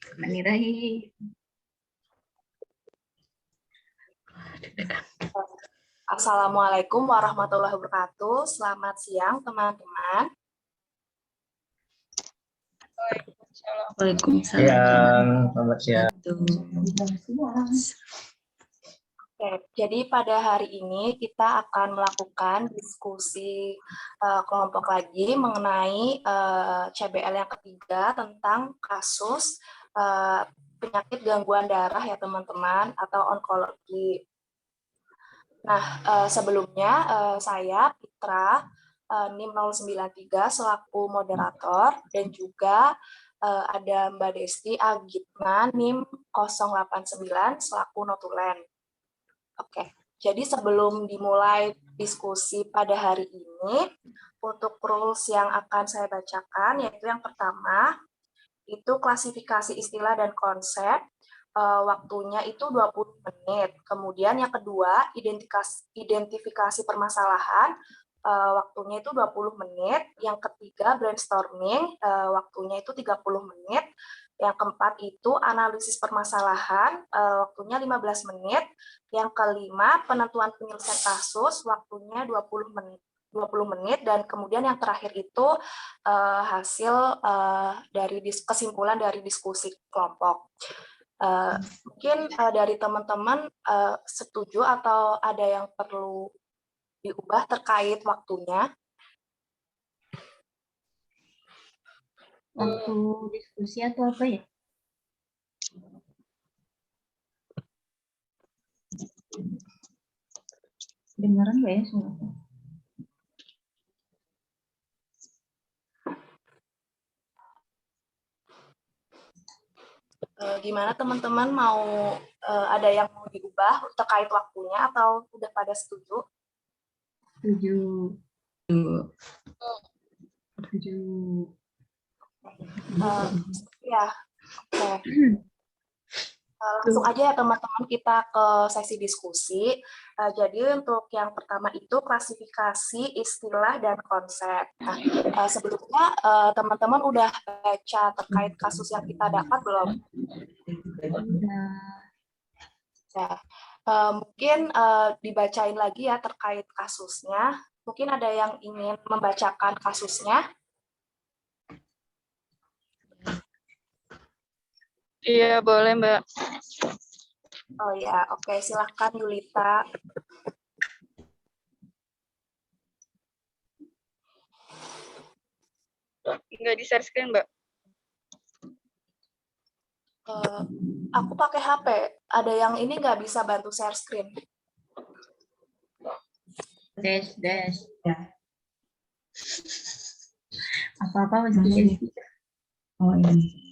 Bismillahirrahmanirrahim. Assalamualaikum warahmatullahi wabarakatuh. Selamat siang, teman-teman. Waalaikumsalam. Selamat siang. Oke, jadi pada hari ini kita akan melakukan diskusi kelompok lagi mengenai CBL yang ketiga tentang kasus penyakit gangguan darah ya teman-teman, atau onkologi. Nah, sebelumnya saya Pitra NIM 093 selaku moderator, dan juga ada Mbak Desti Agitna NIM 089 selaku notulen. Oke, jadi sebelum dimulai diskusi pada hari ini, untuk rules yang akan saya bacakan, yaitu yang pertama, itu klasifikasi istilah dan konsep, waktunya itu 20 menit. Kemudian yang kedua, identifikasi permasalahan, waktunya itu 20 menit. Yang ketiga, brainstorming, waktunya itu 30 menit. Yang keempat itu analisis permasalahan, waktunya 15 menit. Yang kelima, penentuan penyelesaian kasus, waktunya 20 menit. Dan kemudian yang terakhir itu hasil dari kesimpulan dari diskusi kelompok. Mungkin dari teman-teman setuju atau ada yang perlu diubah terkait waktunya? Waktu diskusi atau apa ya? Dengaran nggak ya suara? Gimana teman-teman, mau ada yang mau diubah terkait waktunya atau udah pada setuju? Setuju. Setuju. Ya, oke. Langsung aja ya teman-teman, kita ke sesi diskusi. Jadi untuk yang pertama itu klasifikasi istilah dan konsep. Nah, sebelumnya teman-teman udah baca terkait kasus yang kita dapat belum? Ya, mungkin dibacain lagi ya terkait kasusnya. Mungkin ada yang ingin membacakan kasusnya? Iya, boleh, Mbak. Oh ya, oke, silahkan Yulita. Nggak di-share screen, Mbak. Aku pakai HP. Ada yang ini nggak bisa bantu share screen? Des. Ya. Apa-apa masih jadi. Oh ini.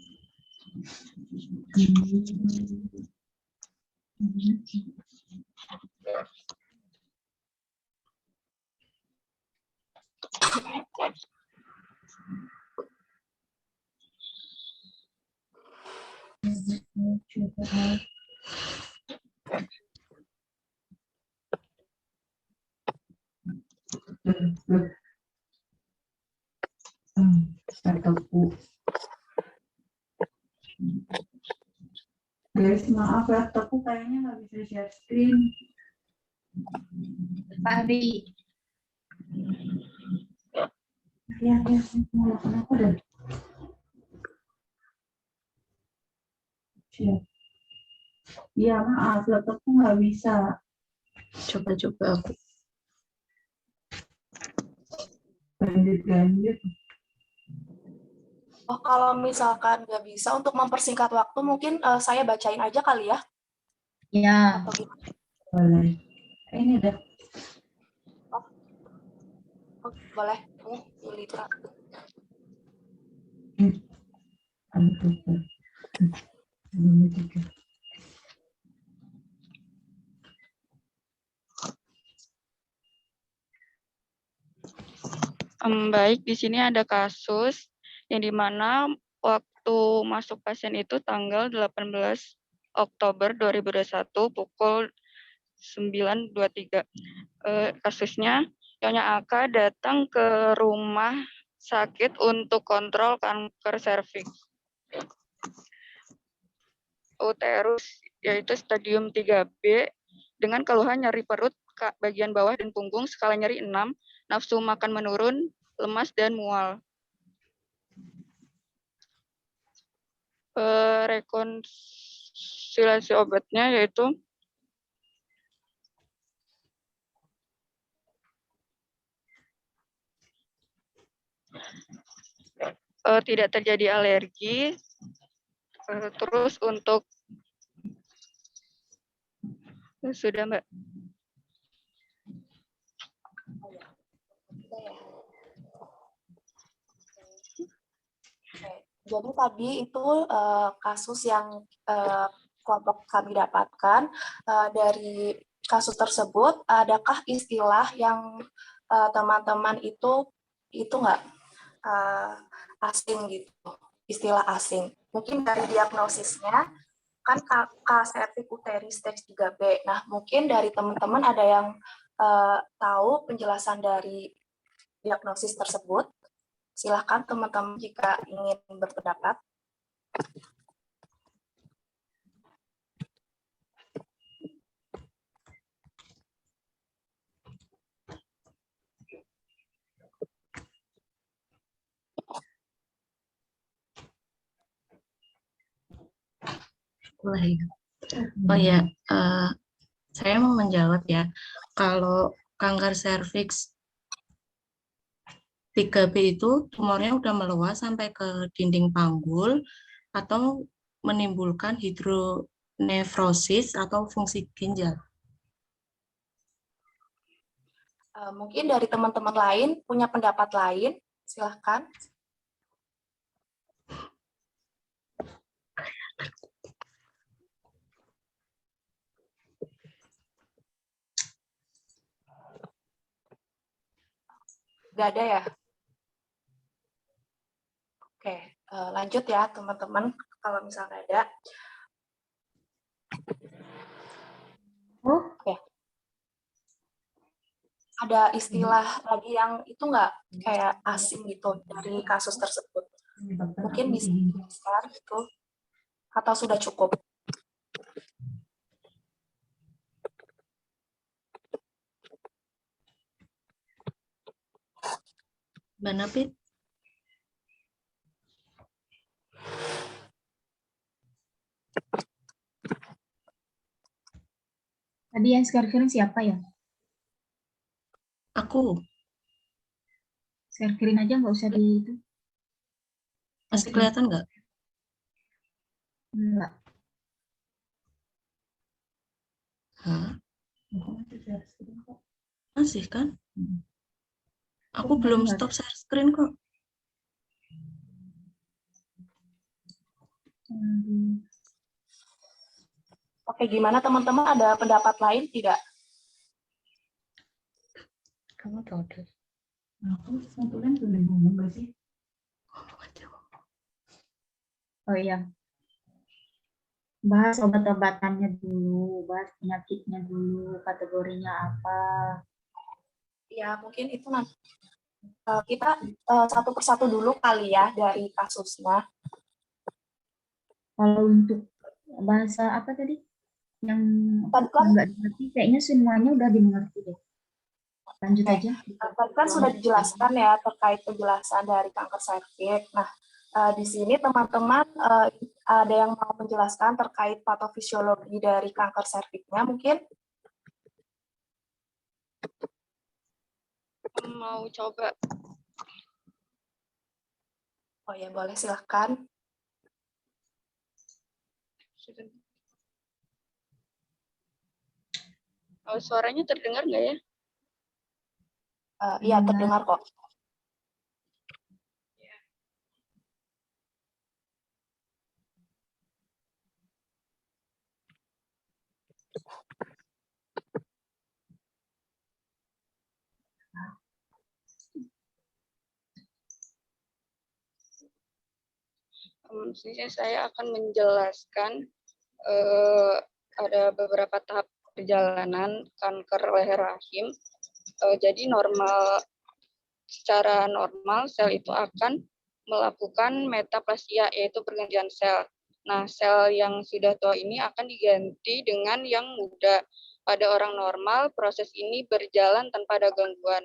Guys, maaf laptopku kayaknya nggak bisa share screen. Pari. Ya, kenapa deh? Iya, maaf, laptopku nggak bisa. Coba aku. Ganjit. Oh, kalau misalkan nggak bisa, untuk mempersingkat waktu, mungkin saya bacain aja kali ya? Ya, Atau gimana? boleh. Ini dah. Oh, boleh. Yulita. Baik, di sini ada kasus yang dimana waktu masuk pasien itu tanggal 18 Oktober 2021 pukul 9.23. Kasusnya, Nyonya AK datang ke rumah sakit untuk kontrol kanker serviks. uterus, yaitu stadium 3B, dengan keluhan nyeri perut, bagian bawah dan punggung, skala nyeri 6, nafsu makan menurun, lemas, dan mual. Rekonsiliasi obatnya yaitu tidak terjadi alergi. Terus untuk sudah, Mbak. Jadi tadi itu kasus yang kelompok kami dapatkan. Dari kasus tersebut, adakah istilah yang teman-teman itu nggak asing gitu, istilah asing? Mungkin dari diagnosisnya, kan K cervix uterus stage 3B. Nah, mungkin dari teman-teman ada yang tahu penjelasan dari diagnosis tersebut. Silahkan teman-teman jika ingin berpendapat. Oh ya, saya mau menjawab ya. Kalau kanker serviks 3B itu tumornya udah meluas sampai ke dinding panggul atau menimbulkan hidronefrosis atau fungsi ginjal. Mungkin dari teman-teman lain punya pendapat lain, silahkan. Nggak ada ya? Oke, lanjut ya teman-teman, kalau misalnya ada. Oke. Ada istilah lagi yang itu nggak kayak asing gitu dari kasus tersebut? Mungkin bisa dijelaskan gitu, atau sudah cukup? Mana, Pit? Tadi yang screen siapa ya? Aku. Screen aja, nggak usah di itu. Masih kelihatan nggak? Enggak. Hah? Masih kan? Aku belum stop share screen kok. Oke, gimana teman-teman? Ada pendapat lain tidak? Kamu tahu deh. Aku sebetulnya boleh ngomong nggak sih? Oh iya. Bahas obat-obatannya dulu, bahas penyakitnya dulu, kategorinya apa. Ya, mungkin itu nanti kita satu persatu dulu kali ya dari kasusnya. Kalau untuk bahasa apa tadi? Yang Tadi kan, nggak dimengerti, kayaknya semuanya udah dimengerti deh. Lanjut aja. tadi kan sudah dijelaskan ya terkait penjelasan dari kanker serviks. Nah, di sini teman-teman ada yang mau menjelaskan terkait patofisiologi dari kanker serviksnya mungkin? Mau coba. Oh ya, boleh, silahkan. Suaranya terdengar nggak ya? Iya, terdengar kok. Maksudnya saya akan menjelaskan ada beberapa tahap perjalanan kanker leher rahim. Jadi secara normal sel itu akan melakukan metaplasia, yaitu pergantian sel. Nah, sel yang sudah tua ini akan diganti dengan yang muda. Pada orang normal, proses ini berjalan tanpa ada gangguan.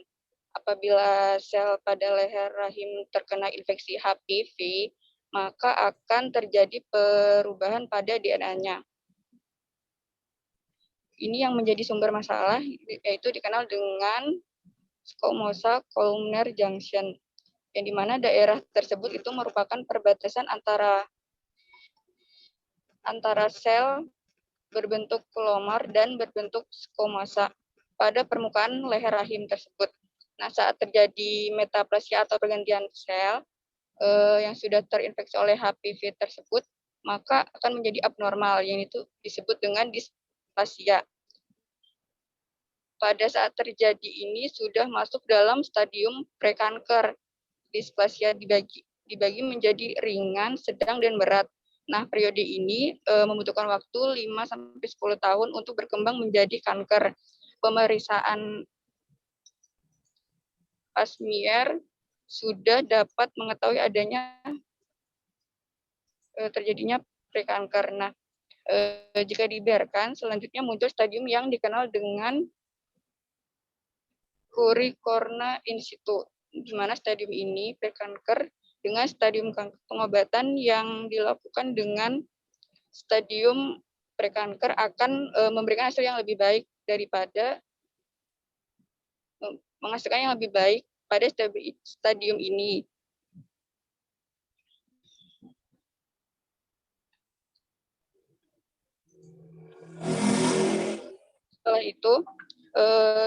Apabila sel pada leher rahim terkena infeksi HPV, maka akan terjadi perubahan pada DNA-nya. Ini yang menjadi sumber masalah, yaitu dikenal dengan squamous columnar junction, yang di mana daerah tersebut itu merupakan perbatasan antara sel berbentuk kelomar dan berbentuk squamosa pada permukaan leher rahim tersebut. Nah, saat terjadi metaplasia atau pergantian sel yang sudah terinfeksi oleh HPV tersebut, maka akan menjadi abnormal, yang itu disebut dengan displasia. Pada saat terjadi ini sudah masuk dalam stadium prekanker. Displasia dibagi menjadi ringan, sedang, dan berat. Nah, periode ini membutuhkan waktu 5-10 tahun untuk berkembang menjadi kanker. Pemeriksaan pap smear sudah dapat mengetahui adanya terjadinya prekanker. Nah, jika dibiarkan, selanjutnya muncul stadium yang dikenal dengan Curicorna in situ, di mana stadium ini prekanker dengan stadium pengobatan yang dilakukan dengan stadium prekanker akan memberikan hasil yang lebih baik daripada menghasilkan yang lebih baik pada stadium ini.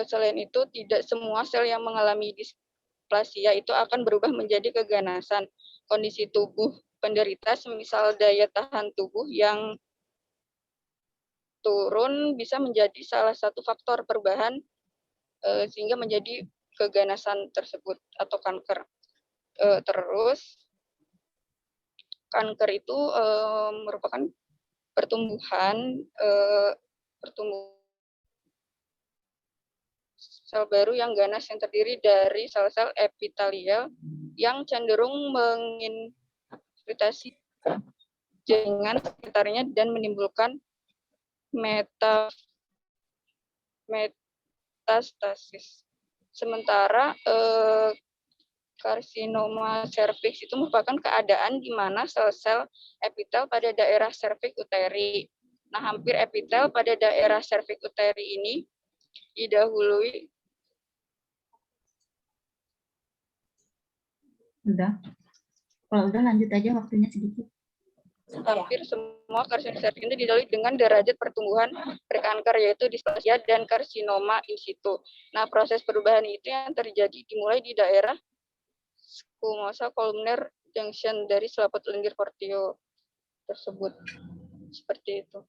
Selain itu, tidak semua sel yang mengalami displasia itu akan berubah menjadi keganasan. Kondisi tubuh penderita, semisal daya tahan tubuh yang turun, bisa menjadi salah satu faktor perubahan sehingga menjadi keganasan tersebut atau kanker. Terus, kanker itu merupakan pertumbuhan sel baru yang ganas yang terdiri dari sel-sel epitelial yang cenderung menginfiltrasi jaringan sekitarnya dan menimbulkan metastasis. Sementara karsinoma serviks itu merupakan keadaan di mana sel-sel epitel pada daerah serviks uteri. Nah, hampir epitel pada daerah serviks uteri ini didahului. Udah. Kalau udah lanjut aja, waktunya sedikit. Hampir semua karsinoma serviks ini didahului dengan derajat pertumbuhan prekanker, yaitu displasia dan karsinoma in situ. Nah, proses perubahan itu yang terjadi dimulai di daerah squamous columnar junction dari selaput lendir Porteo tersebut. Seperti itu.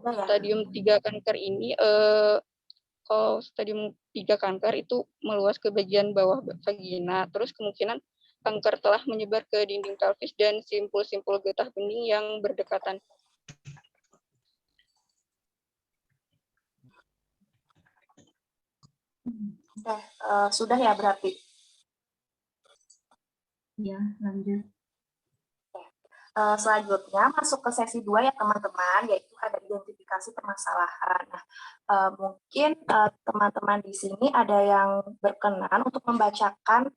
Stadium 3 kanker ini, kalau stadium 3 kanker itu meluas ke bagian bawah vagina, terus kemungkinan kanker telah menyebar ke dinding pelvis dan simpul-simpul getah bening yang berdekatan. Sudah ya berarti? Ya, lanjut. Selanjutnya masuk ke sesi 2 ya teman-teman, yaitu ada identifikasi permasalahan. Nah, mungkin teman-teman di sini ada yang berkenan untuk membacakan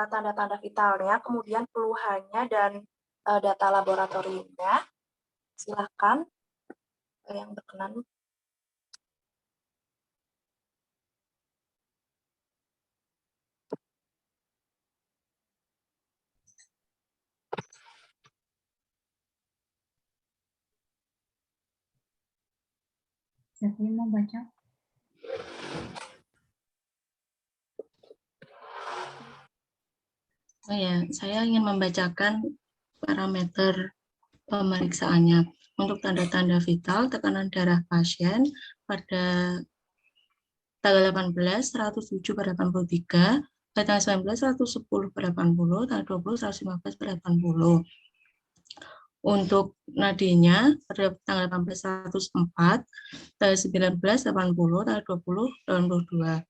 tanda-tanda vitalnya, kemudian keluhannya dan data laboratoriumnya. Silakan yang berkenan. Siapa yang mau baca? Oh ya, saya ingin membacakan parameter pemeriksaannya. Untuk tanda-tanda vital, tekanan darah pasien pada tanggal 18, 107/83, tanggal 19, 110/80, tanggal 20, 115/80. Untuk nadinya pada tanggal 18, 104, tanggal 19, 80, tanggal 20, 82.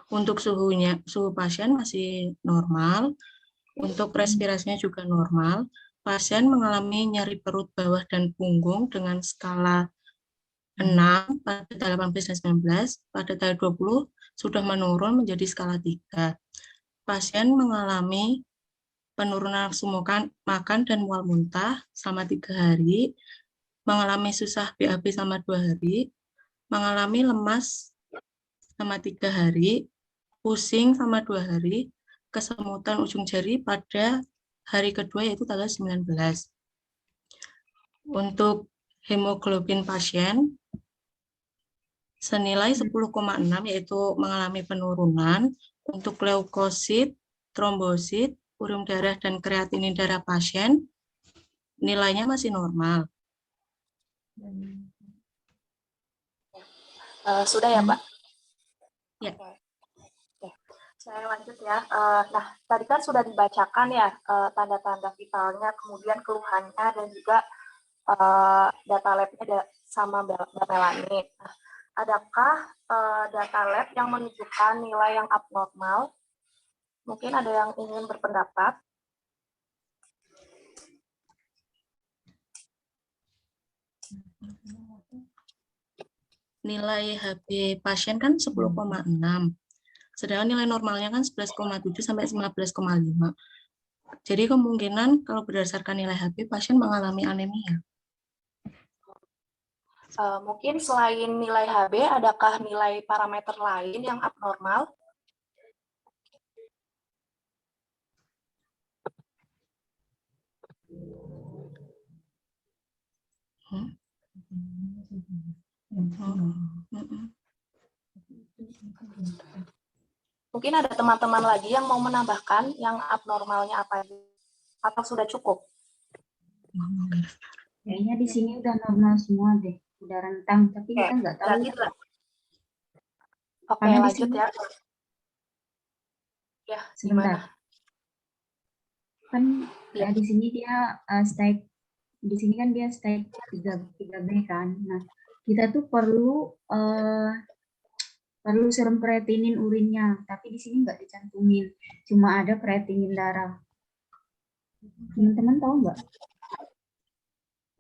Untuk suhu pasien masih normal. Untuk respirasinya juga normal. Pasien mengalami nyeri perut bawah dan punggung dengan skala 6 pada tanggal 18 dan 19, pada tanggal 20 sudah menurun menjadi skala 3. Pasien mengalami penurunan nafsu makan dan mual muntah selama 3 hari, mengalami susah BAB selama 2 hari, mengalami lemas selama 3 hari, pusing selama 2 hari, kesemutan ujung jari pada hari kedua yaitu tanggal 19. Untuk hemoglobin pasien senilai 10,6 yaitu mengalami penurunan. Untuk leukosit, trombosit, urin darah dan kreatinin darah pasien nilainya masih normal. Sudah ya, Pak? Ya. Oke. Saya lanjut ya. Nah, tadi kan sudah dibacakan ya tanda-tanda vitalnya, kemudian keluhannya, dan juga data lab-nya sama Mbak Melani. Nah, adakah data lab yang menunjukkan nilai yang abnormal? Mungkin ada yang ingin berpendapat. Nilai HB pasien kan 10,6. Sedangkan nilai normalnya kan 11,7 sampai 15,5. Jadi kemungkinan kalau berdasarkan nilai HB pasien mengalami anemia. Mungkin selain nilai HB, adakah nilai parameter lain yang abnormal? Mungkin ada teman-teman lagi yang mau menambahkan yang abnormalnya apa atau sudah cukup? Kayaknya di sini udah normal semua deh, udah rentang, tapi kita nggak tahu. Oke, Karena di lanjut sini- ya. Ya, Sebentar. gimana? Kan ya di sini dia stake, di sini kan dia stake 3B kan. Nah, kita tuh perlu serum kreatinin urinnya, tapi di sini nggak dicantumin, cuma ada kreatinin darah. Teman-teman tahu nggak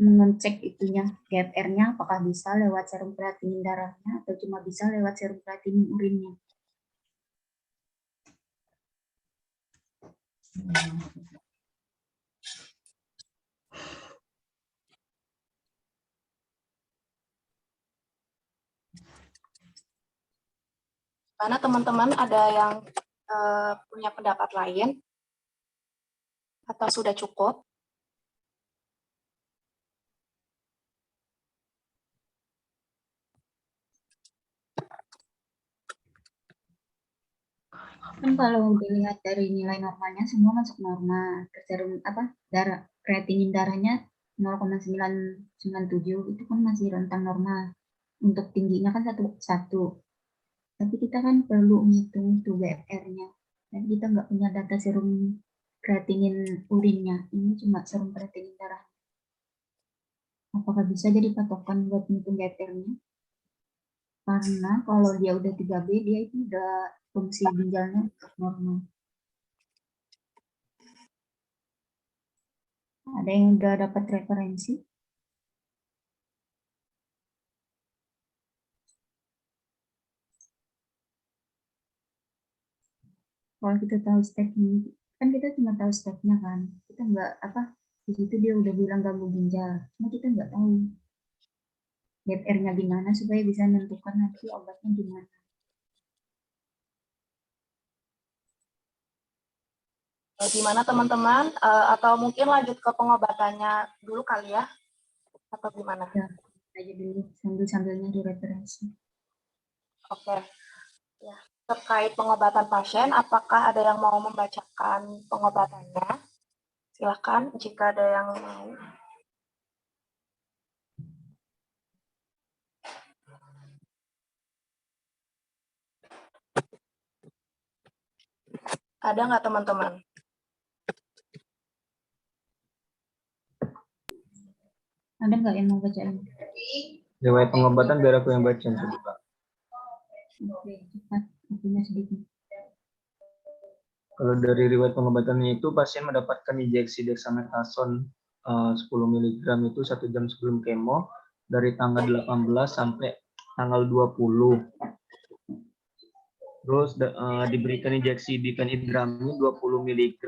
mengecek itunya GFR-nya apakah bisa lewat serum kreatinin darahnya atau cuma bisa lewat serum kreatinin urinnya? Mana teman-teman ada yang punya pendapat lain? Atau sudah cukup? Kan kalau dilihat dari nilai normalnya semua masuk normal. Serum darah kreatinin darahnya 0,997 itu kan masih rentang normal. Untuk tingginya kan 1,1. Tapi kita kan perlu menghitung itu GFR-nya. Dan kita nggak punya data serum kreatinin urinnya. Ini cuma serum kreatinin darah. Apakah bisa jadi patokan buat menghitung GFR-nya? Karena kalau dia udah 3B, dia itu udah fungsi ginjalnya normal. Ada yang udah dapat referensi? Kalau kita tahu stepnya, kan kita cuma tahu stepnya kan. Kita nggak di situ dia udah bilang ganggu ginjal. Cuma kita nggak tahu GFR-nya gimana supaya bisa menentukan nanti obatnya gimana. Gimana teman-teman? Atau mungkin lanjut ke pengobatannya dulu kali ya? Atau gimana? Ya, aja dulu sambil-sambilnya di referensi. Oke. Ya. Terkait pengobatan pasien, apakah ada yang mau membacakan pengobatannya? Silakan jika ada yang mau. Ada nggak teman-teman? Ada nggak yang mau bacain? Riwayat pengobatan biar aku yang baca coba. Oke, cepat. Waktunya sedikit. Kalau dari riwayat pengobatannya itu pasien mendapatkan injeksi dexamethasone 10 mg itu 1 jam sebelum kemo dari tanggal 18 sampai tanggal 20. Terus diberikan injeksi difenidramin 20 mg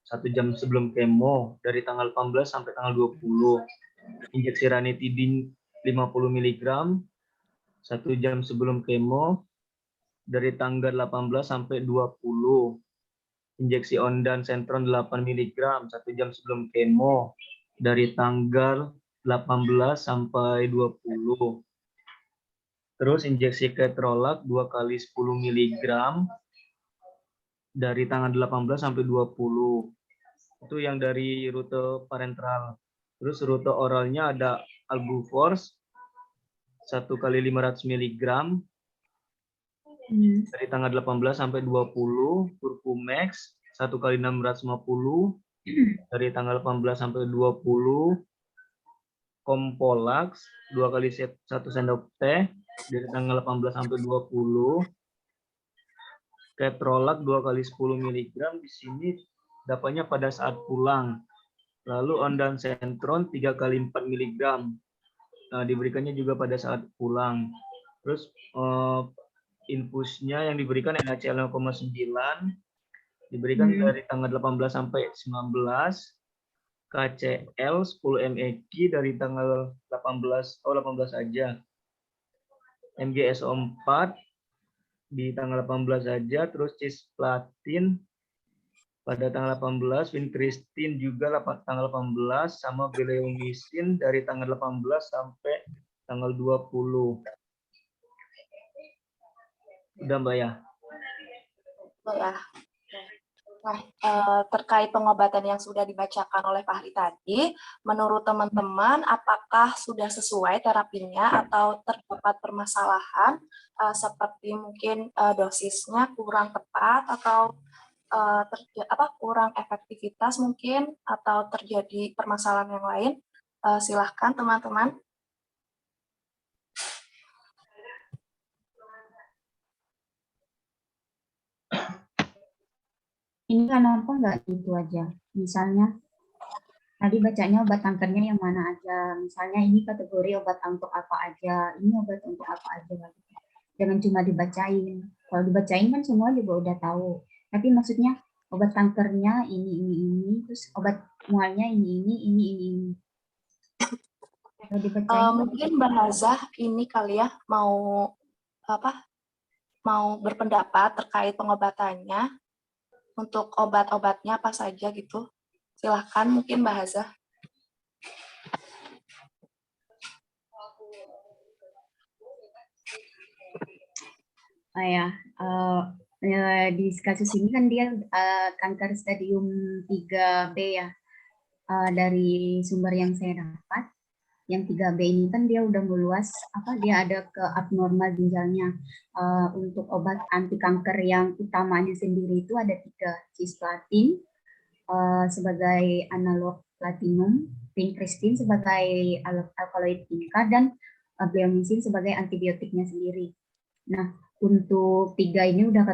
1 jam sebelum kemo dari tanggal 18 sampai tanggal 20. Injeksi ranitidin 50 mg 1 jam sebelum kemo dari tanggal 18 sampai 20. Injeksi ondansetron 8 mg 1 jam sebelum kemo dari tanggal 18 sampai 20. Terus injeksi ketorolac 2 kali 10 mg dari tanggal 18 sampai 20. Itu yang dari rute parenteral. Terus rute oralnya ada Albuforce 1 kali 500 mg dari tanggal 18 sampai 20, Turkumex 1 kali 650 dari tanggal 18 sampai 20, Kompolax 2 kali 1 sendok teh dari tanggal 18 sampai 20, ketorolac 2 kali 10 mg di sini dapatnya pada saat pulang. Lalu ondansetron 3 kali 4 mg. Nah, diberikannya juga pada saat pulang. Terus infusnya yang diberikan NaCl 0,9 diberikan dari tanggal 18 sampai 19, KCl 10 mg dari tanggal 18 aja, MgSO 4 di tanggal 18 saja, terus cisplatin pada tanggal 18, vincristin juga tanggal 18, sama beleomisin dari tanggal 18 sampai tanggal 20. Udah Mbak ya? Ya. Nah, terkait pengobatan yang sudah dibacakan oleh Pak Ahli tadi, menurut teman-teman, apakah sudah sesuai terapinya atau terdapat permasalahan seperti mungkin dosisnya kurang tepat atau kurang efektivitas mungkin atau terjadi permasalahan yang lain? Silahkan teman-teman. Ini kenapa nggak gitu aja? Misalnya, tadi bacanya obat kankernya yang mana aja. Misalnya ini kategori obat untuk apa aja, ini obat untuk apa aja. Jangan cuma dibacain. Kalau dibacain kan semua juga udah tahu. Tapi maksudnya obat kankernya ini, terus obat mualnya ini. Kalau dibacain Mungkin Mbak Hazah ini kali ya mau berpendapat terkait pengobatannya. Untuk obat-obatnya apa saja gitu. Silahkan mungkin Mbak Hazah. Di kasus ini kan dia kanker stadium 3B ya, dari sumber yang saya dapat. Yang 3B ini kan dia udah meluas, dia ada ke abnormal ginjalnya. Untuk obat anti kanker yang utamanya sendiri itu ada 3, cisplatin sebagai analog platinum, vincristin sebagai alkaloid tingkat, dan bleomycin sebagai antibiotiknya sendiri. Nah, untuk 3 ini udah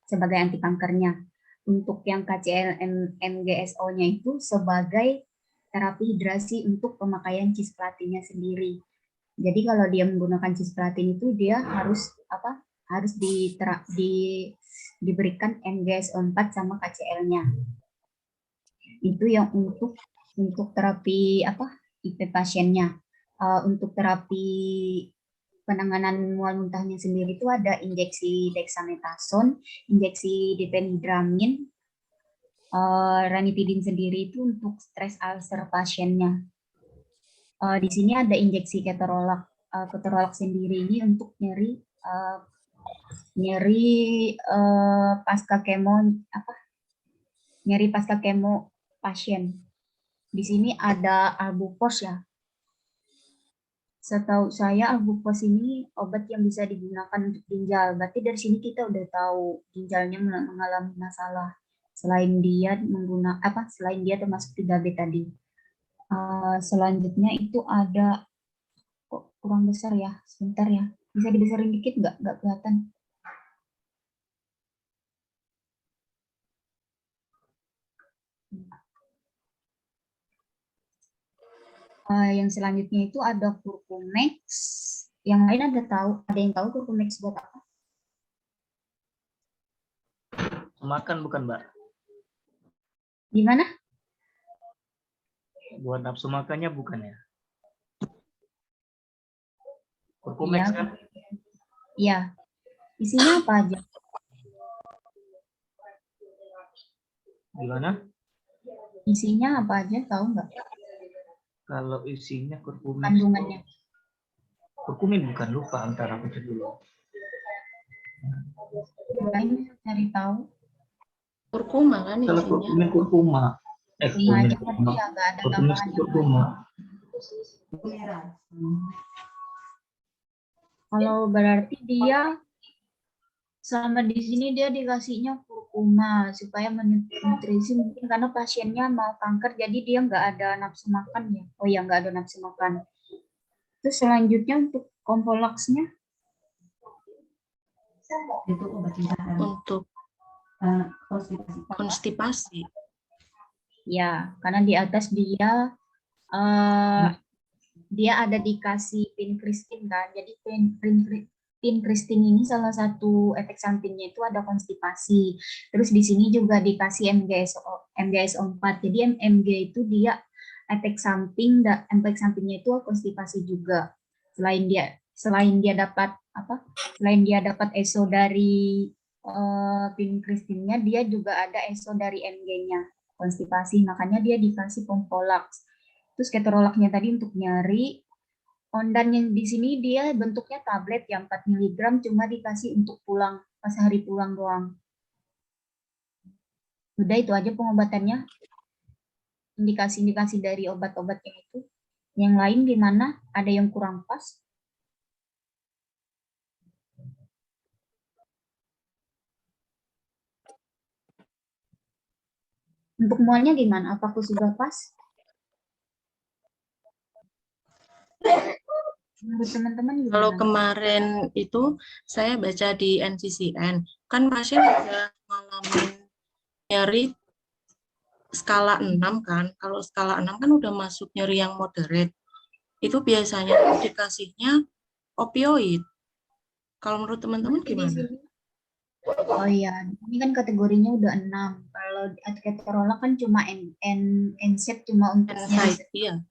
sebagai anti kankernya. Untuk yang KCl MgSO-nya itu sebagai terapi hidrasi untuk pemakaian cisplatinnya sendiri. Jadi kalau dia menggunakan cisplatin itu dia harus diberikan MgSO 4 sama KCl-nya. Itu yang untuk terapi IP pasiennya. Untuk terapi penanganan mual muntahnya sendiri itu ada injeksi dexamethasone, injeksi difenidramin, ranitidin sendiri itu untuk stres ulcer pasiennya. Di sini ada injeksi ketorolac. Ketorolac sendiri ini untuk nyeri pasca kemo pasien. Di sini ada Albuforce ya. Setahu saya Albuforce ini obat yang bisa digunakan untuk ginjal. Berarti dari sini kita udah tahu ginjalnya mengalami masalah. Selain dia termasuk 3B tadi. Selanjutnya itu ada kurang besar ya, sebentar ya. Bisa dibesarin dikit nggak kelihatan? Yang selanjutnya itu ada Curcumex. Yang lain ada yang tahu Curcumex buat apa? Makan bukan, Mbak? Gimana? Buat nafsu makannya bukan ya? Curcumex kan? Iya. Isinya apa aja? Gimana? Isinya apa aja, tahu nggak? Kalau isinya curcumex, Kandungannya. curcumin bukan, lupa, antara aku cek dulu. Lain cari tahu. Kurkuma kan Kalau isinya. curcumin kurkuma. Kurkuma aja berarti ya nggak ada Curcumex tambahan yang kurkuma. Merah. Kalau berarti dia selama di sini dia dikasihnya kurkuma supaya menutrisi, mungkin karena pasiennya mau kanker jadi dia nggak ada nafsu makan ya. Oh ya, nggak ada nafsu makan. Terus selanjutnya untuk Compolaxnya Itu obat cairan. Untuk Konstipasi. konstipasi. ya, karena di atas dia dia ada dikasih pincristin kan. Jadi pincristin ini salah satu efek sampingnya itu ada konstipasi. Terus di sini juga dikasih MGSO4. Jadi MG itu dia efek sampingnya itu konstipasi juga. Selain dia dapat apa? Selain dia dapat ESO dari pincristinnya, dia juga ada ESO dari MG-nya konstipasi. Makanya dia dikasih Compolax. Terus ketorolaknya tadi untuk nyeri. Ondan yang di sini dia bentuknya tablet yang 4 mg, cuma dikasih untuk pulang, pas hari pulang doang. Udah itu aja pengobatannya. Indikasi-indikasi dari obat-obatnya itu. Yang lain gimana? Ada yang kurang pas? Untuk mualnya gimana? Apakah sudah pas? Menurut teman-teman gimana? Kalau kemarin itu saya baca di NCCN, kan pasien udah ngalamin nyeri skala 6 kan. Kalau skala 6 kan udah masuk nyeri yang moderate. Itu biasanya dikasihnya opioid. Kalau menurut teman-teman Berarti di gimana? sini, oh iya, ini kan kategorinya udah 6. Kalau ketorolak kan cuma NSAID cuma untuk NSAID, iya.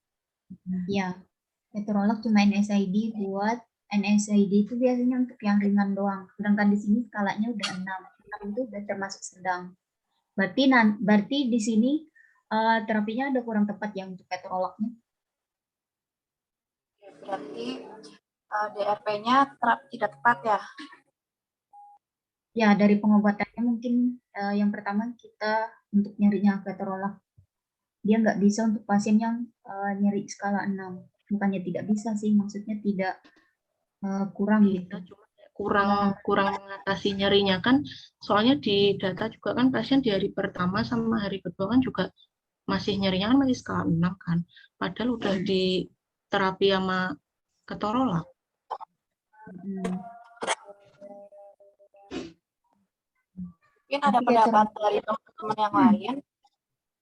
ya, ketorolak cuma NSAID buat NSAID itu biasanya untuk yang ringan doang. Sedangkan di sini skalanya udah 6. 6 itu udah termasuk sedang. Berarti di sini terapinya ada kurang tepat ya untuk ketorolaknya. Berarti DRP-nya tidak tepat ya? Ya, dari pengobatannya mungkin yang pertama kita untuk nyerinya ketorolak. Dia nggak bisa untuk pasien yang nyeri skala 6. Bukannya tidak bisa sih, maksudnya tidak kurang gitu. Kurang mengatasi nyerinya kan, soalnya di data juga kan pasien di hari pertama sama hari kedua kan juga masih nyerinya kan masih skala 6 kan, padahal udah di terapi sama ketorolak. Mungkin ada pendapat dari teman-teman yang lain.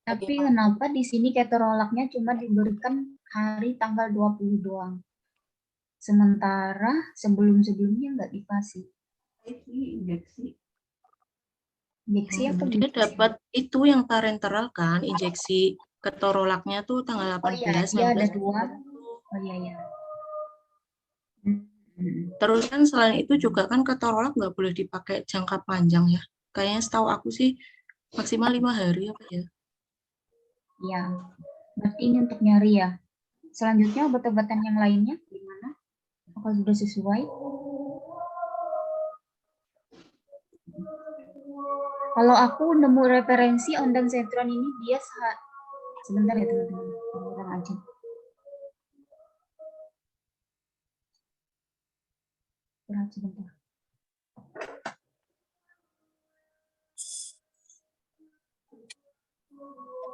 Tapi kenapa di sini ketorolaknya cuma diberikan hari tanggal 20 doang? Sementara sebelum-sebelumnya nggak dikasih. Injeksi. Injeksi apa? Dia dapat itu yang parenteral kan, injeksi ketorolaknya tuh tanggal 18, Oh iya, dia 19. ada 2. Oh iya, iya. Terus kan selain itu juga kan ketorolak nggak boleh dipakai jangka panjang ya. Kayaknya setahu aku sih maksimal 5 hari apa ya. Iya, berarti ini untuk nyari ya. Selanjutnya obat-obatan yang lainnya gimana? Apakah sudah sesuai? Kalau aku nemu referensi ondansetron ini dia sebentar ya teman-teman, ulang aja. Sebentar.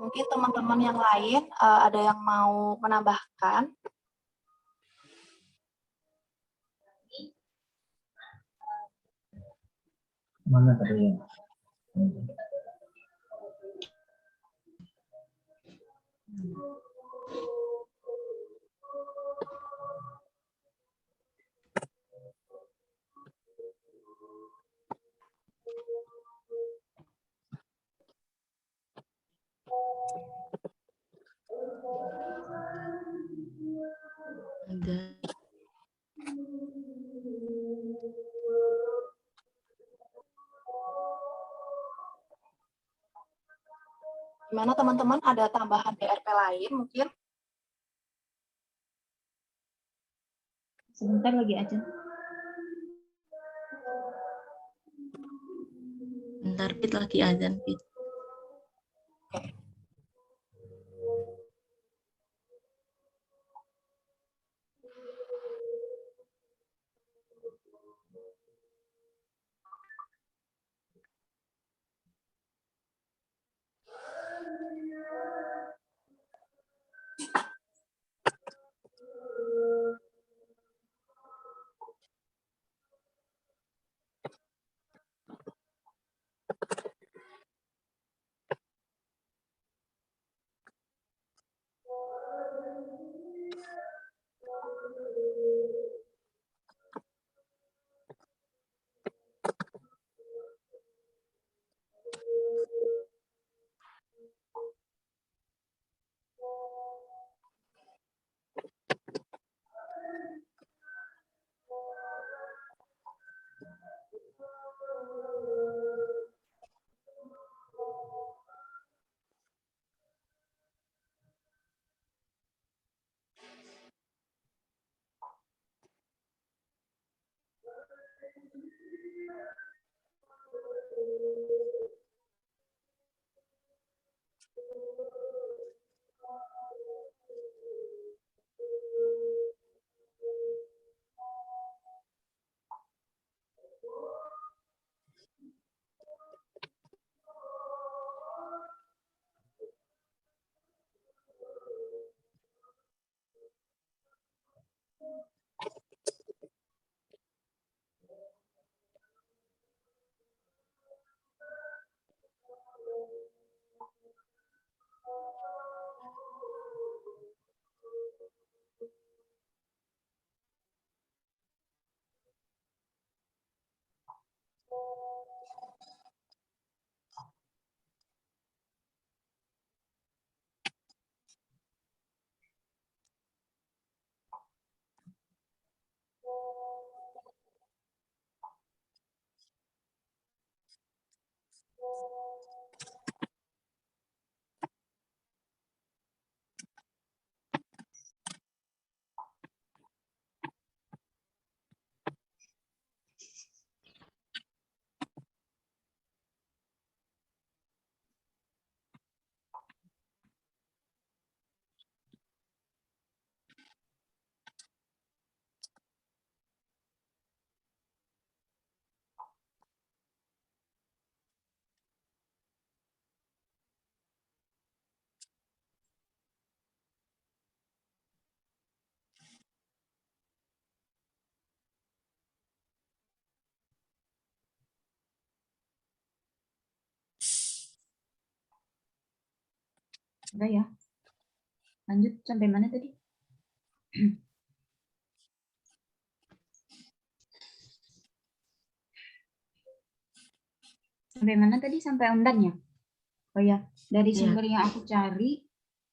Mungkin teman-teman yang lain ada yang mau menambahkan? Mana tadi? Ada. Gimana teman-teman, ada tambahan DRP lain mungkin? Sebentar lagi aja. Bentar, Pit, lagi azan, Pit. Udah ya. Lanjut sampai mana tadi? Sampai mana tadi? Sampai ondannya. Oh ya, dari Iya. sumber yang aku cari,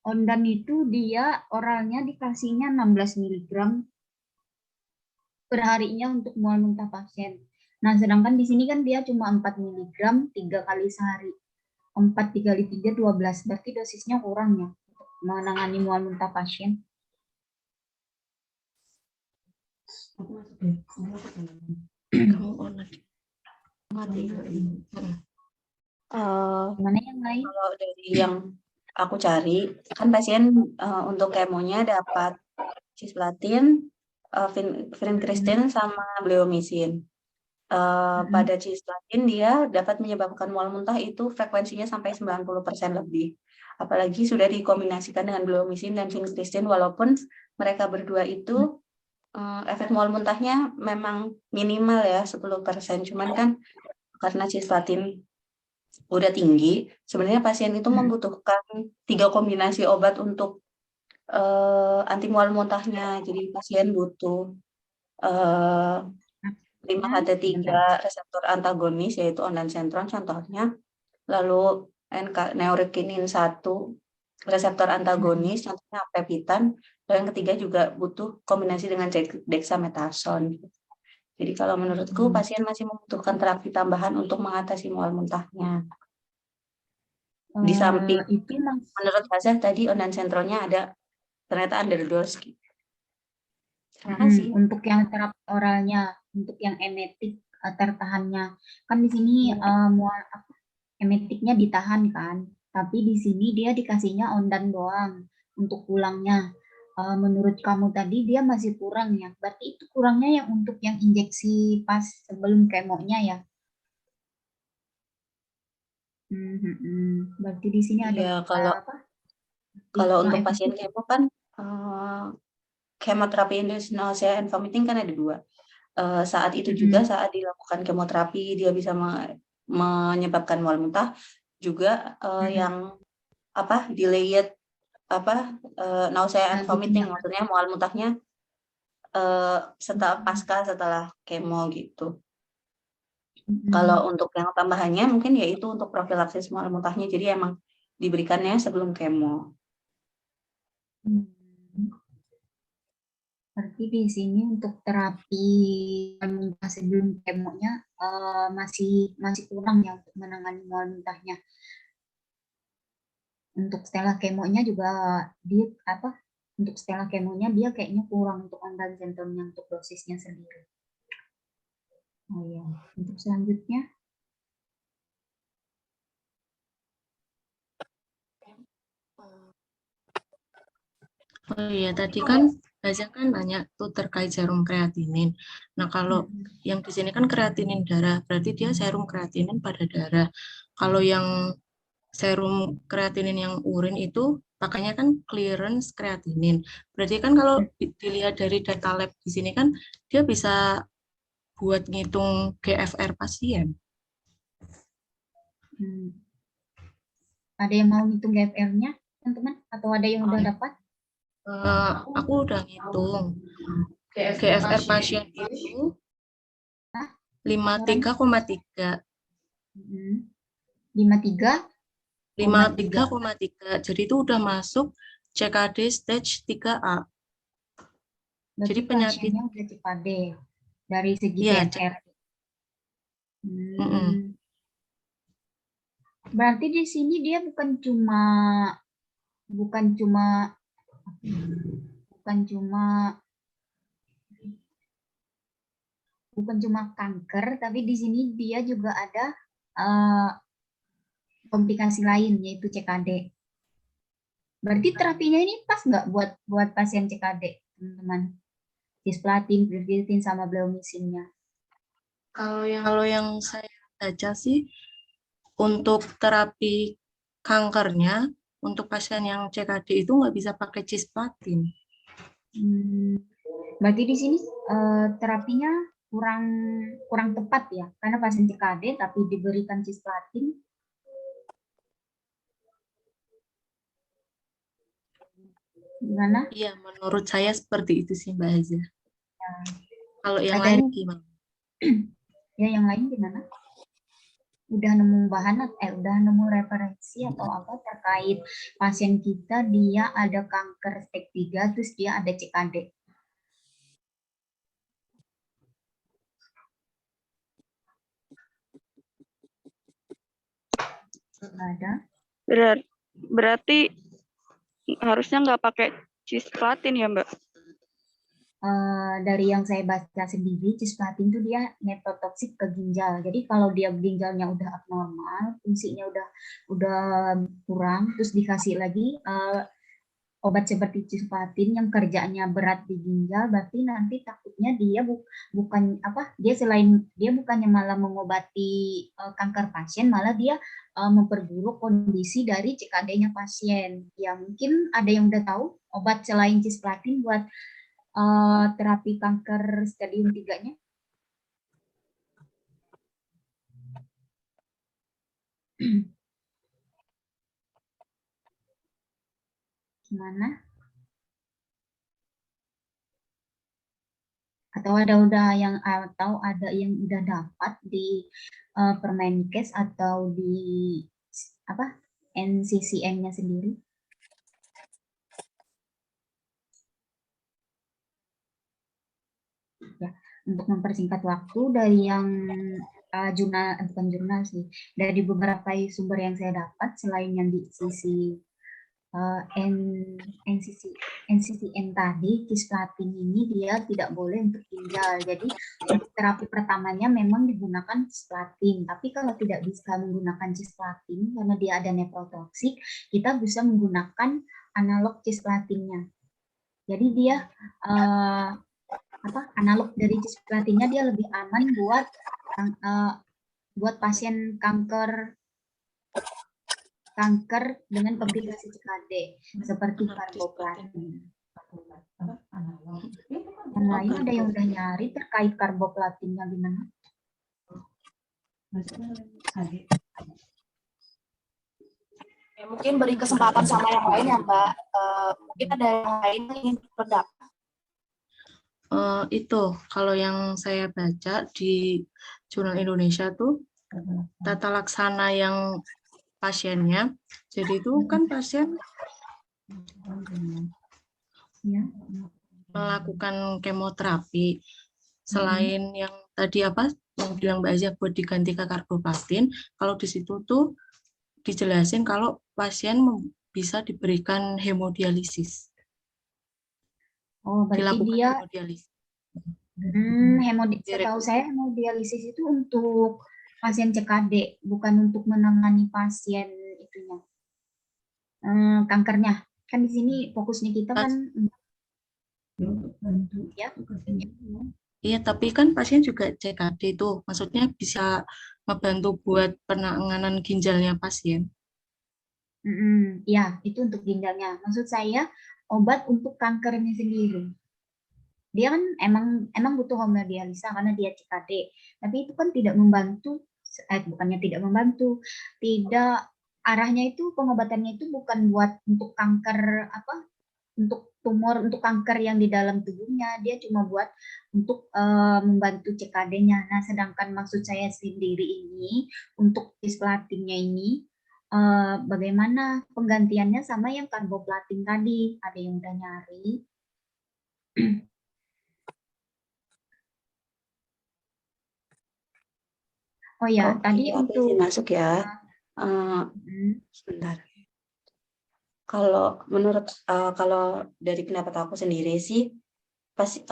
ondan itu dia oralnya dikasihnya 16 mg per harinya untuk mual muntah pasien. Nah, sedangkan di sini kan dia cuma 4 mg 3 kali sehari. 4 dikali 3, 12. Berarti dosisnya kurang ya untuk menangani mual muntah pasien. Kamu on lagi. Mati. Mana yang lain? Kalau dari yang aku cari, kan pasien untuk kemonya dapat cisplatin, vincristine, sama bleomycin. Pada cisplatin dia dapat menyebabkan mual muntah itu frekuensinya sampai 90% lebih. Apalagi sudah dikombinasikan dengan bleomycin dan vincristine, walaupun mereka berdua itu efek mual muntahnya memang minimal ya 10%. Cuman kan karena cisplatin udah tinggi, sebenarnya pasien itu membutuhkan 3 kombinasi obat untuk anti mual muntahnya. Jadi pasien butuh 5-HT3 reseptor antagonis, yaitu ondansetron contohnya, lalu neurikinin 1 reseptor antagonis, contohnya pepitan. Dan yang ketiga juga butuh kombinasi dengan dexamethasone. Jadi kalau menurutku pasien masih membutuhkan terapi tambahan untuk mengatasi mual muntahnya. Di samping itu menurut Hazah tadi ondansetronnya ada ternyata underdose. Terima kasih. Untuk yang terapi oralnya, untuk yang emetik tertahannya, kan di sini emetiknya ditahan kan, tapi di sini dia dikasihnya ondan doang untuk pulangnya. Menurut kamu tadi dia masih kurang ya, berarti itu kurangnya yang untuk yang injeksi pas sebelum kemonya ya. Berarti di sini ada Ya, kalau untuk pasien kemo kan kemoterapi induced nausea and vomiting kan ada 2. Saat itu juga saat dilakukan kemoterapi dia bisa menyebabkan mual muntah, juga yang delayed nausea and vomiting, maksudnya mual muntahnya setelah kemo gitu. Kalau untuk yang tambahannya mungkin yaitu untuk profilaksis mual muntahnya, jadi emang diberikannya sebelum kemo. Berarti di sini untuk terapi mual muntah sebelum kemonya masih kurang ya untuk menangani mual muntahnya. Untuk setelah kemonya juga untuk setelah kemonya dia kayaknya kurang untuk ondansetronnya untuk dosisnya sendiri. Oh ya, untuk selanjutnya. Oh iya, tadi kan Hazah kan nanya tuh terkait serum kreatinin. Nah, kalau yang di sini kan kreatinin darah, berarti dia serum kreatinin pada darah. Kalau yang serum kreatinin yang urin itu pakainya kan clearance kreatinin. Berarti kan kalau dilihat dari data lab di sini kan dia bisa buat ngitung GFR pasien. Ada yang mau ngitung GFR-nya, teman-teman? Atau ada yang udah dapat? Aku udah ngitung. GFR pasien itu 53,3. 53,3. Jadi itu udah masuk CKD stage 3A. Jadi penyakitnya udah CKD dari segi GFR. Berarti di sini dia bukan cuma kanker, tapi di sini dia juga ada komplikasi lain yaitu CKD. Berarti terapinya ini pas nggak buat pasien CKD, teman-teman? Cisplatin, pirfenidin, sama bleomisinnya. Kalau yang saya baca sih untuk terapi kankernya untuk pasien yang CKD itu nggak bisa pakai cisplatin. Berarti di sini terapinya kurang tepat ya, karena pasien CKD tapi diberikan cisplatin. Gimana? Iya, menurut saya seperti itu sih Mbak Hazah. Kalau yang lain gimana? Ya, yang lain gimana? Udah nemu udah nemu referensi atau apa terkait pasien kita dia ada kanker stage 3 terus dia ada CKD? Ada. Berarti harusnya nggak pakai cisplatin ya, Mbak? Dari yang saya baca sendiri, cisplatin itu dia netotoksik ke ginjal. Jadi kalau dia ginjalnya udah abnormal, fungsinya udah kurang, terus dikasih lagi obat seperti cisplatin yang kerjanya berat di ginjal, berarti nanti takutnya dia dia bukannya malah mengobati kanker pasien, malah dia memperburuk kondisi dari CKD-nya pasien. Ya mungkin ada yang udah tahu obat selain cisplatin buat terapi kanker stadium 3-nya? Gimana? Atau ada yang udah dapat di Permenkes atau di NCCN-nya sendiri? ya, untuk mempersingkat waktu dari yang bukan jurnal sih, dari beberapa sumber yang saya dapat selain yang di sisi NCCN tadi, cisplatin ini dia tidak boleh untuk ginjal. Jadi untuk terapi pertamanya memang digunakan cisplatin. Tapi kalau tidak bisa menggunakan cisplatin karena dia ada nephrotoxic, kita bisa menggunakan analog cisplatinnya. Jadi dia analog dari cisplatinnya dia lebih aman buat pasien kanker dengan komplikasi CKD seperti karboplatin. Yang lain ada yang udah nyari terkait karboplatinnya gimana? Ya, mungkin beri kesempatan sama yang lain ya Mbak. Mungkin ada yang lain yang ingin berpendapat. Itu kalau yang saya baca di Jurnal Indonesia tuh tata laksana yang pasiennya, jadi itu kan pasien melakukan kemoterapi, selain yang tadi yang bilang Mbak Azia buat diganti ke karboplatin, kalau di situ tuh dijelasin kalau pasien bisa diberikan hemodialisis. Oh, berarti Dilakukan dia hemodialisis. Setahu saya hemodialisis itu untuk pasien CKD, bukan untuk menangani pasien itunya kankernya. Kan di sini fokusnya kita kan ya. Iya, tapi kan pasien juga CKD tuh, maksudnya bisa membantu buat penanganan ginjalnya pasien. Ya, itu untuk ginjalnya. Maksud saya obat untuk kankernya sendiri. Dia kan emang butuh hemodialisa karena dia CKD, tapi itu kan tidak membantu, bukannya tidak membantu, arahnya itu pengobatannya itu bukan buat untuk kanker untuk tumor, untuk kanker yang di dalam tubuhnya, dia cuma buat untuk membantu CKD-nya. Nah, sedangkan maksud saya sendiri ini untuk cisplatinnya ini bagaimana penggantiannya sama yang karboplatin tadi? Ada yang udah nyari? Oh ya, tadi untuk masuk ya. Sebentar. Kalau menurut kalau dari pendapat aku sendiri sih, pasti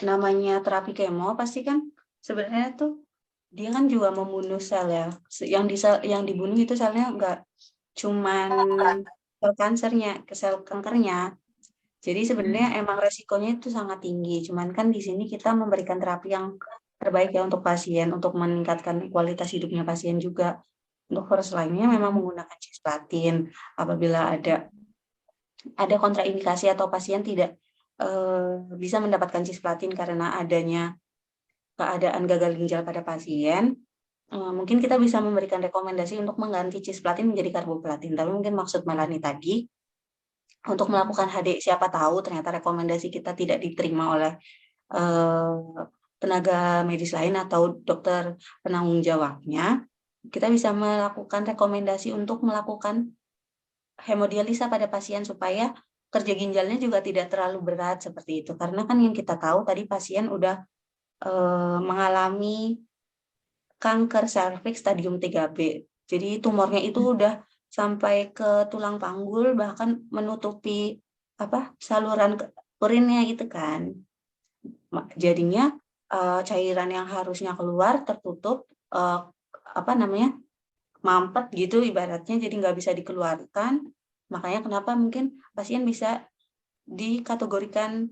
namanya terapi kemo pasti kan sebenarnya tuh dia kan juga membunuh sel ya. Yang dibunuh itu selnya enggak cuman sel kansernya, sel kankernya. Jadi sebenarnya emang resikonya itu sangat tinggi. Cuman kan di sini kita memberikan terapi yang terbaik ya untuk pasien, untuk meningkatkan kualitas hidupnya pasien juga. Untuk first line-nya memang menggunakan cisplatin. Apabila ada kontraindikasi atau pasien tidak bisa mendapatkan cisplatin karena adanya keadaan gagal ginjal pada pasien, mungkin kita bisa memberikan rekomendasi untuk mengganti cisplatin menjadi karboplatin. Tapi mungkin maksud Melani tadi, untuk melakukan HD, siapa tahu ternyata rekomendasi kita tidak diterima oleh tenaga medis lain atau dokter penanggung jawabnya, kita bisa melakukan rekomendasi untuk melakukan hemodialisa pada pasien supaya kerja ginjalnya juga tidak terlalu berat seperti itu. Karena kan yang kita tahu tadi pasien udah mengalami kanker serviks stadium 3B. Jadi tumornya itu udah sampai ke tulang panggul, bahkan menutupi saluran urinnya gitu kan. Jadinya cairan yang harusnya keluar tertutup mampet gitu ibaratnya, jadi nggak bisa dikeluarkan. Makanya kenapa mungkin pasien bisa dikategorikan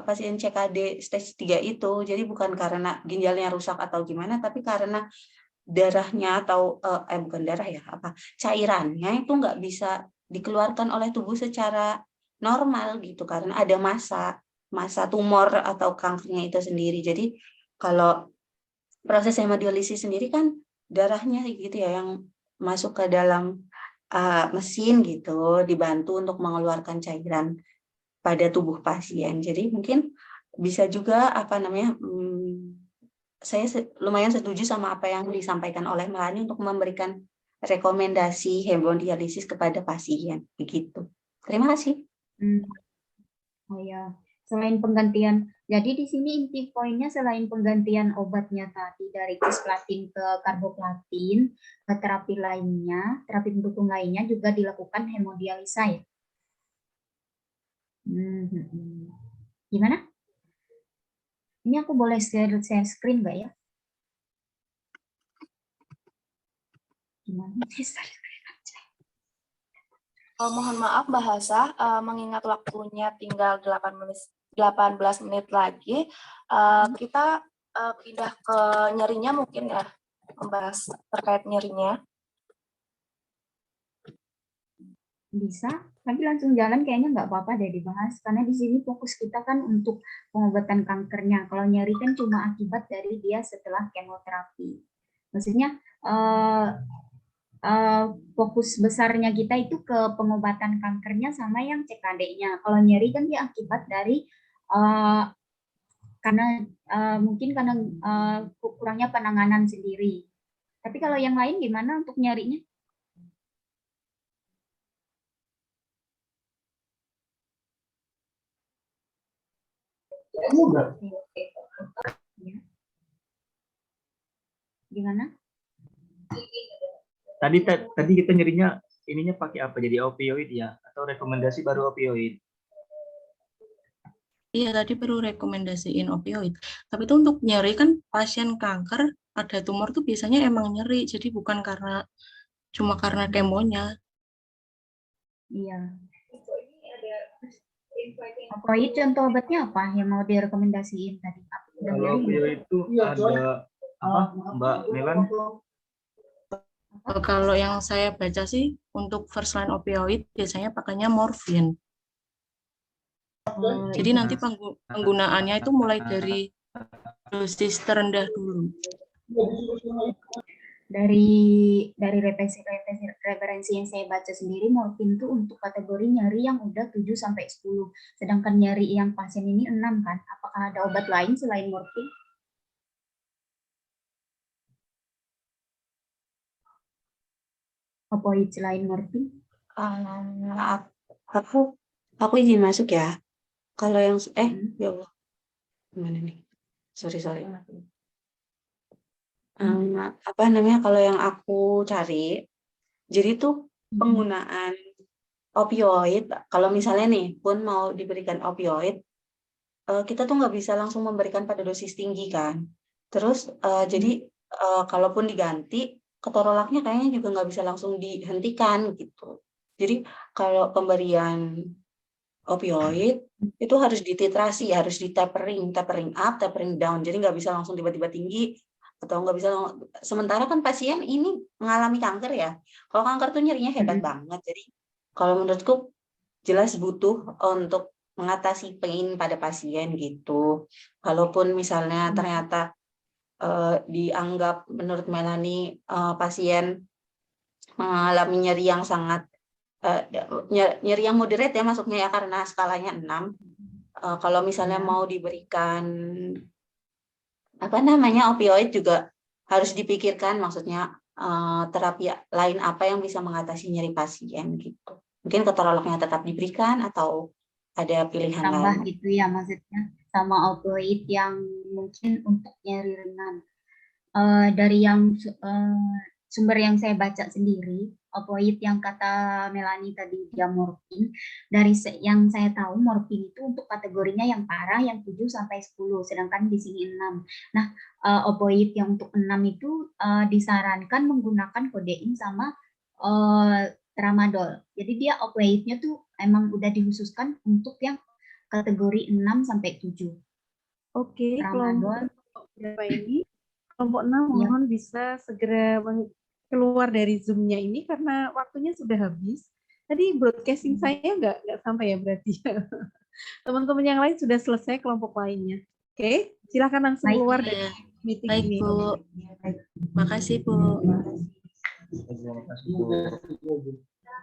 pasien CKD stage 3 itu. Jadi bukan karena ginjalnya rusak atau gimana, tapi karena darahnya atau bukan darah ya, cairannya itu nggak bisa dikeluarkan oleh tubuh secara normal gitu, karena ada massa tumor atau kankernya itu sendiri. Jadi kalau proses hemodialisis sendiri kan darahnya gitu ya yang masuk ke dalam mesin gitu, dibantu untuk mengeluarkan cairan pada tubuh pasien. Jadi mungkin bisa juga saya lumayan setuju sama apa yang disampaikan oleh Melani untuk memberikan rekomendasi hemodialisis kepada pasien begitu. Terima kasih. Oh ya, Selain penggantian, jadi di sini inti poinnya selain penggantian obatnya tadi dari cisplatin ke karboplatin, ke terapi lainnya, terapi pendukung lainnya juga dilakukan hemodialisa ya. Gimana? Ini aku boleh share screen nggak ya? Gimana? Mohon maaf bahasa, mengingat waktunya tinggal 18 menit lagi, kita pindah ke nyerinya mungkin ya, membahas terkait nyerinya. Bisa, tapi langsung jalan kayaknya nggak apa-apa deh dibahas, karena di sini fokus kita kan untuk pengobatan kankernya. Kalau nyeri kan cuma akibat dari dia setelah kemoterapi. Maksudnya fokus besarnya kita itu ke pengobatan kankernya sama yang CKD-nya. Kalau nyeri kan dia akibat dari karena mungkin karena kurangnya penanganan sendiri. Tapi kalau yang lain gimana untuk nyerinya? Gimana? Tadi kita nyerinya ininya pakai apa? Jadi opioid ya? Atau rekomendasi baru opioid? Iya, tadi baru rekomendasiin opioid. Tapi itu untuk nyeri kan pasien kanker ada tumor tuh biasanya emang nyeri, jadi bukan cuma karena kemonya. Iya. Opioid contoh obatnya apa yang mau direkomendasiin tadi? Kalau opioid itu ada apa, Mbak Melan? Kalau yang saya baca sih untuk first line opioid biasanya pakainya morfin. Jadi nanti penggunaannya itu mulai dari dosis terendah dulu. Dari referensi yang saya baca sendiri, morfin itu untuk kategori nyeri yang udah 7-10. Sedangkan nyeri yang pasien ini 6 kan. Apakah ada obat lain selain morfin? Opioid selain morfin? Aku izin masuk ya. Kalau yang ya Allah, gimana nih? Sorry. Apa namanya? Kalau yang aku cari, jadi tuh penggunaan opioid. Kalau misalnya nih pun mau diberikan opioid, kita tuh nggak bisa langsung memberikan pada dosis tinggi kan. Terus jadi kalaupun diganti, ketorolaknya kayaknya juga nggak bisa langsung dihentikan gitu. Jadi kalau pemberian opioid itu harus dititrasi, harus di tapering up, tapering down. Jadi nggak bisa langsung tiba-tiba tinggi atau nggak bisa. Sementara kan pasien ini mengalami kanker ya. Kalau kanker tuh nyerinya hebat banget. Jadi kalau menurutku jelas butuh untuk mengatasi pain pada pasien gitu. Kalaupun misalnya ternyata dianggap menurut Melanie pasien mengalami nyeri yang sangat nyeri yang moderate ya masuknya ya karena skalanya 6. Kalau misalnya mau diberikan apa namanya opioid juga harus dipikirkan, maksudnya terapi lain apa yang bisa mengatasi nyeri pasien gitu. Mungkin ketorolaknya tetap diberikan atau ada pilihan tambah lain. gitu ya maksudnya, sama opioid yang mungkin untuk nyeri ringan. Dari yang sumber yang saya baca sendiri, opioid yang kata Melanie tadi dia morfin, dari yang saya tahu morfin itu untuk kategorinya yang parah yang 7-10, sedangkan di sini 6. Nah, opioid yang untuk 6 itu disarankan menggunakan kodein sama tramadol. Jadi dia opioidnya tuh emang udah dikhususkan untuk yang kategori 6-7. Oke, Tramadol berapa ini? Kelompok 6 mohon bisa segera keluar dari Zoom-nya ini karena waktunya sudah habis. Tadi broadcasting saya nggak sampai ya berarti. Teman-teman yang lain sudah selesai kelompok lainnya. Oke, silakan langsung keluar dari meeting ini. Bu. Makasih, Bu. Terima kasih, Bu.